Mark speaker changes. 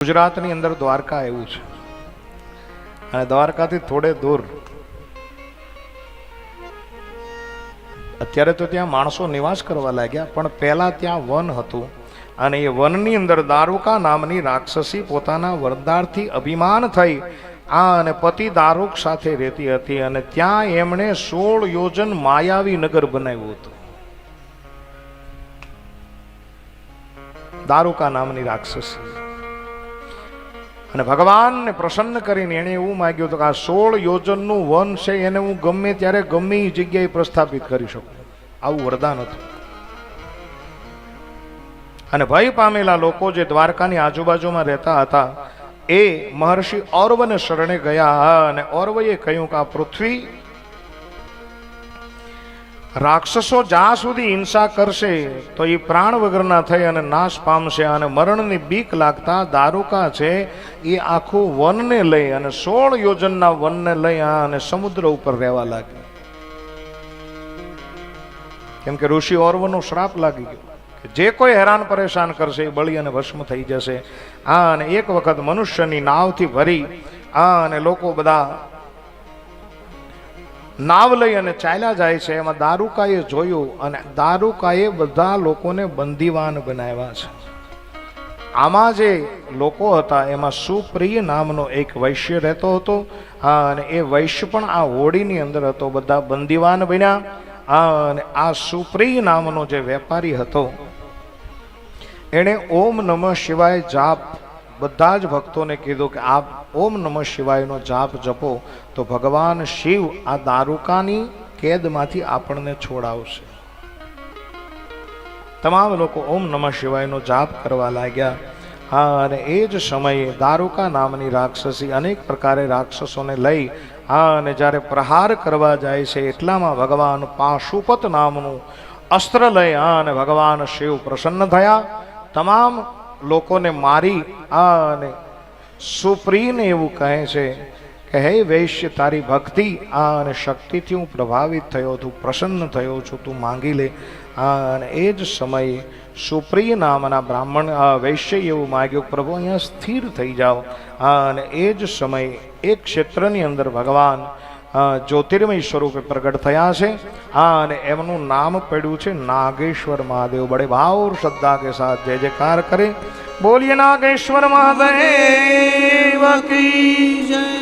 Speaker 1: ગુજરાતની અંદર દ્વારકા એવું છે અને દ્વારકાથી થોડે દૂર અત્યારે તો ત્યાં માણસો નિવાસ કરવા લાગ્યા, પણ પહેલા ત્યાં વન હતું અને એ વનની અંદર દારૂકા નામની રાક્ષસી પોતાના વરદારથી અભિમાન થઈ અને પતિ દારૂક સાથે રહેતી હતી અને ત્યાં એમણે 16 યોજન માયાવી નગર બનાવ્યું હતું. દારૂકા નામની રાક્ષસી અને ભગવાનને પ્રસન્ન કરીને એણે એવું માગ્યું હતું કે આ 16 યોજનનું વન છે એને હું ગમે ત્યારે ગમે એ જગ્યાએ પ્રસ્થાપિત કરી શકું, આવું વરદાન હતું. અને ભય પામેલા લોકો જે દ્વારકાની આજુબાજુમાં રહેતા હતા એ મહર્ષિ ઔરવને શરણે ગયા અને ઔરવએ કહ્યું કે આ પૃથ્વી રાક્ષસો જ્યાં સુધી હિંસા કરશે તો એ પ્રાણ વગરના થઈ અને નાશ પામશે. અને મરણની બીક લાગતા દારૂકા છે એ આખું વનને લઈ અને 16 યોજનના વનને લઈ અને સમુદ્ર ઉપર રહેવા લાગે, કેમ કે ઋષિ ઔરવનો શ્રાપ લાગી ગયો કે જે કોઈ હેરાન પરેશાન કરશે એ બળી અને ભસ્મ થઈ જશે. અને એક વખત મનુષ્યની નાવથી ભરી અને લોકો બધા નાવ લઈ અને ચાલ્યા જાય છે. એમાં દારૂકાએ જોયું અને દારૂકાએ બધા લોકોને બંદીવાન બનાવ્યા છે. આમાં જે લોકો હતા એમાં સુપ્રિય નામનો એક વૈશ્ય રહેતો હતો અને એ વૈશ્ય પણ આ હોડીની અંદર હતો. બધા બંદીવાન બન્યા અને આ સુપ્રિય નામનો જે વેપારી હતો એણે ઓમ નમઃ શિવાય જાપ બધા જ ભક્તોને કીધું કે આપ ઓમ નમઃ શિવાયનો જાપ જપો તો ભગવાન શિવ આ દારૂકાની કેદમાંથી આપણને છોડાવશે. તમામ લોકો ઓમ નમઃ શિવાયનો જાપ કરવા લાગ્યા. અને એ જ સમયે દારૂકા નામની રાક્ષસી અનેક પ્રકારે રાક્ષસોને લઈ અને જ્યારે પ્રહાર કરવા જાય છે એટલામાં ભગવાન પાશુપત નામનું અસ્ત્ર લઈ અને ભગવાન શિવ પ્રસન્ન થયા. તમામ લોકોને મારી અને સુપ્રિયને એવું કહે છે કે હે વૈશ્ય, તારી ભક્તિ અને શક્તિથી હું પ્રભાવિત થયો છું, પ્રસન્ન થયો છું, તું માંગી લે. અને એ જ સમયે સુપ્રિય નામના બ્રાહ્મણ વૈશ્ય એવું માગ્યું, પ્રભુ અહીંયા સ્થિર થઈ જાઓ. અને એ જ સમયે એક ક્ષેત્રની અંદર ભગવાન જ્યોતિર્મય સ્વરૂપે પ્રગટ થયા છે અને એમનું નામ પડ્યું છે નાગેશ્વર મહાદેવ. બડે ભાવ और श्रद्धा के साथ जय जयकार करें. बोलिए नागेश्वर महादेव की जय.